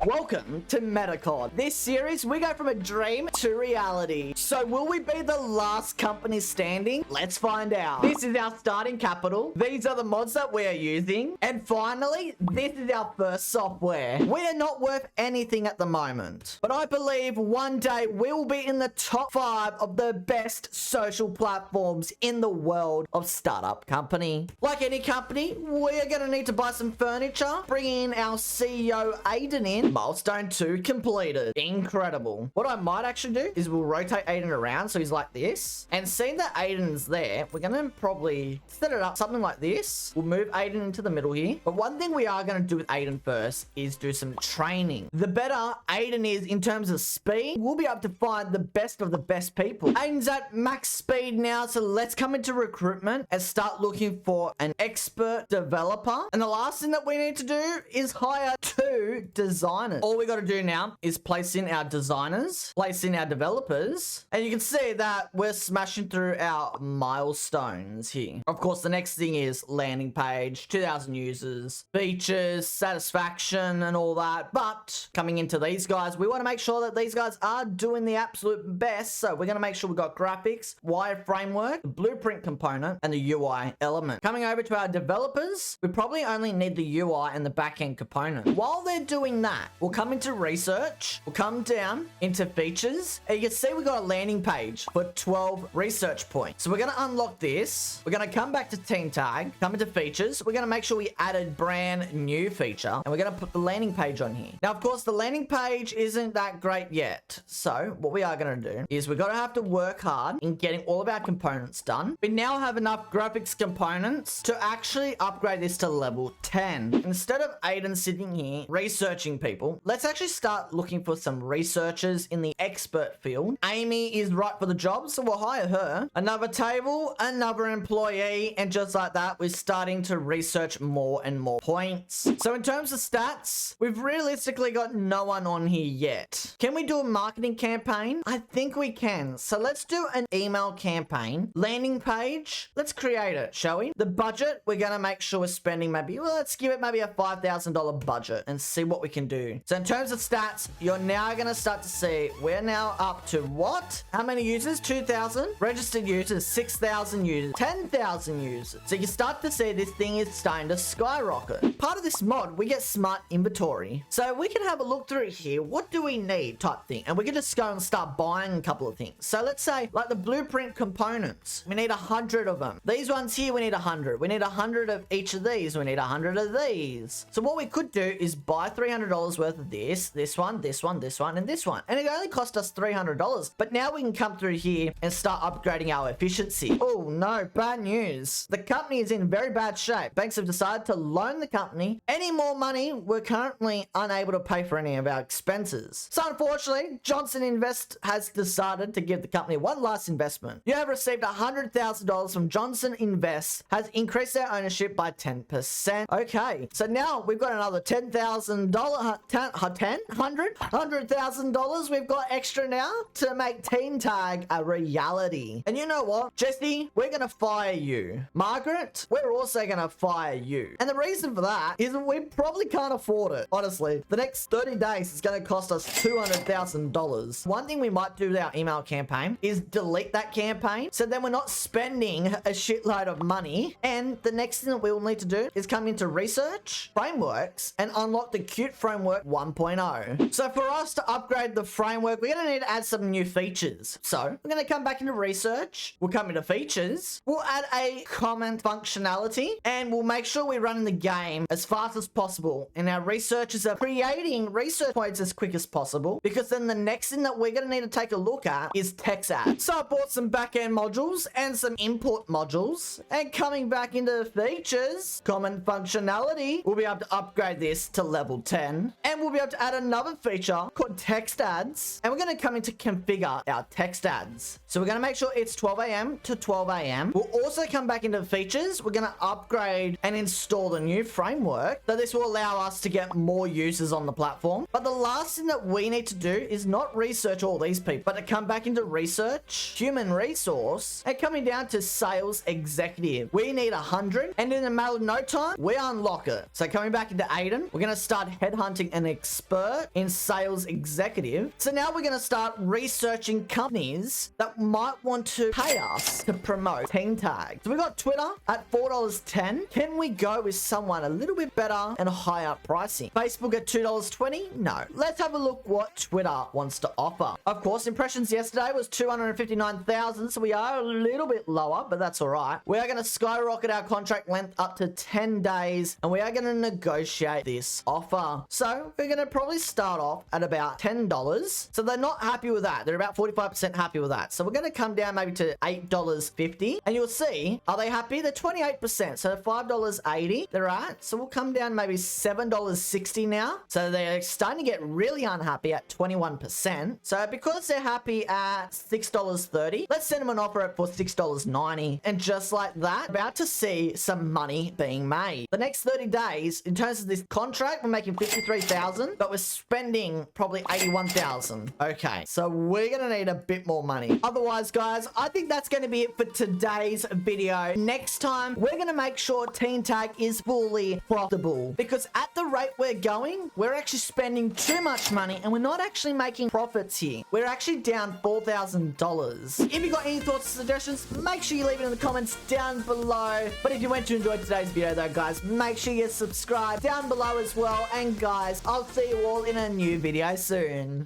Welcome to Metacon. This series, we go from a dream to reality. So will we be the last company standing? Let's find out. This is our starting capital. These are the mods that we are using. And finally, this is our first software. We are not worth anything at the moment, but I believe one day we will be in the top 5 of the best social platforms in the world of startup company. Like any company, we are going to need to buy some furniture, bring in our CEO Aidan in. Milestone 2 completed. Incredible. What I might actually do is we'll rotate Aidan around so he's like this. And seeing that Aidan's there, we're going to probably set it up something like this. We'll move Aidan into the middle here. But one thing we are going to do with Aidan first is do some training. The better Aidan is in terms of speed, we'll be able to find the best of the best people. Aidan's at max speed now, so let's come into recruitment and start looking for an expert developer. And the last thing that we need to do is hire 2 designers. All we got to do now is place in our designers, place in our developers, and you can see that we're smashing through our milestones here. Of course, the next thing is landing page, 2,000 users, features, satisfaction, and all that. But coming into these guys, we want to make sure that these guys are doing the absolute best. So we're going to make sure we've got graphics, wireframework, the blueprint component, and the UI element. Coming over to our developers, we probably only need the UI and the backend component. While they're doing that, we'll come into research, we'll come down into features, and you can see we got a landing page for 12 research points. So we're going to unlock this. We're going to come back to team tag, come into features. We're going to make sure we added brand new feature, and we're going to put the landing page on here. Now, of course, the landing page isn't that great yet. So what we are going to do is we're going to have to work hard in getting all of our components done. We now have enough graphics components to actually upgrade this to level 10. Instead of Aidan sitting here researching people, let's actually start looking for some researchers in the expert field. Amy is right for the job, so we'll hire her. Another table, another employee, and just like that, we're starting to research more and more points. So in terms of stats, we've realistically got no one on here yet. Can we do a marketing campaign? I think we can. So let's do an email campaign. Landing page, let's create it, shall we? The budget, we're going to make sure we're spending maybe, well, let's give it maybe a $5,000 budget and see what we can do. So in terms of stats, you're now going to start to see we're now up to what? How many users? 2,000. Registered users, 6,000 users, 10,000 users. So you start to see this thing is starting to skyrocket. Part of this mod, we get smart inventory. So we can have a look through here. What do we need type thing? And we can just go and start buying a couple of things. So let's say like the blueprint components, we need 100 of them. These ones here, we need 100. We need 100 of each of these. We need 100 of these. So what we could do is buy $300 worth of this one, and this one. And it only cost us $300. But now we can come through here and start upgrading our efficiency. Oh no, bad news. The company is in very bad shape. Banks have decided to loan the company any more money. We're currently unable to pay for any of our expenses. So unfortunately, Johnson Invest has decided to give the company one last investment. You have received $100,000 from Johnson Invest, has increased their ownership by 10%. Okay, so now we've got another $10,000, $100,000 we've got extra now to make Team Tag a reality. And you know what, Jesse, we're gonna fire you. Margaret, we're also gonna fire you. And the reason for that is that we probably can't afford it. Honestly, the next 30 days is gonna cost us $200,000. One thing we might do with our email campaign is delete that campaign, so then we're not spending a shitload of money. And the next thing that we will need to do is come into research, frameworks, and unlock the Qt framework 1.0. So for us to upgrade the framework, we're going to need to add some new features. So we're going to come back into research. We'll come into features. We'll add a comment functionality, and we'll make sure we're running the game as fast as possible. And our researchers are creating research points as quick as possible, because then the next thing that we're going to need to take a look at is text ads. So I bought some backend modules and some import modules, and coming back into features, comment functionality, we'll be able to upgrade this to level 10, and we'll be able to add another feature called text ads, and we're going to come into configure our text ads. So we're going to make sure it's 12 a.m. to 12 a.m. We'll also come back into features. We're going to upgrade and install the new framework, so this will allow us to get more users on the platform. But the last thing that we need to do is not research all these people, but to come back into research, human resource, and coming down to sales executive. We need 100, and in a matter of no time, we unlock it. So coming back into Aidan, we're going to start headhunting an expert in sales executive. So now we're going to start researching companies that might want to pay us to promote Team Tag. So we got Twitter at $4.10. Can we go with someone a little bit better and higher pricing? Facebook at $2.20? No. Let's have a look what Twitter wants to offer. Of course, impressions yesterday was 259,000, so we are a little bit lower, but that's all right. We are going to skyrocket our contract length up to 10 days, and we are going to negotiate this offer. So we're going to probably start off at about $10. So they're not happy with that. They're about 45% happy with that. So we're going to come down maybe to $8.50, and you'll see, are they happy? They're 28%, so $5.80 they're at. So we'll come down maybe $7.60 now. So they're starting to get really unhappy at 21%. So because they're happy at $6.30, let's send them an offer for $6.90. And just like that, about to see some money being made. The next 30 days, in terms of this contract, we're making $53,000, but we're spending probably $81,000. Okay, so we're gonna need a bit more money. Otherwise, guys, I think that's gonna be it for today's video. Next time, we're gonna make sure Team Tag is fully profitable, because at the rate we're going, we're actually spending too much money and we're not actually making profits here. We're actually down $4,000. If you got any thoughts or suggestions, make sure you leave it in the comments down below. But if you went to enjoy today's video though, guys, make sure you subscribe down below as well. And guys, I'll see you all in a new video soon.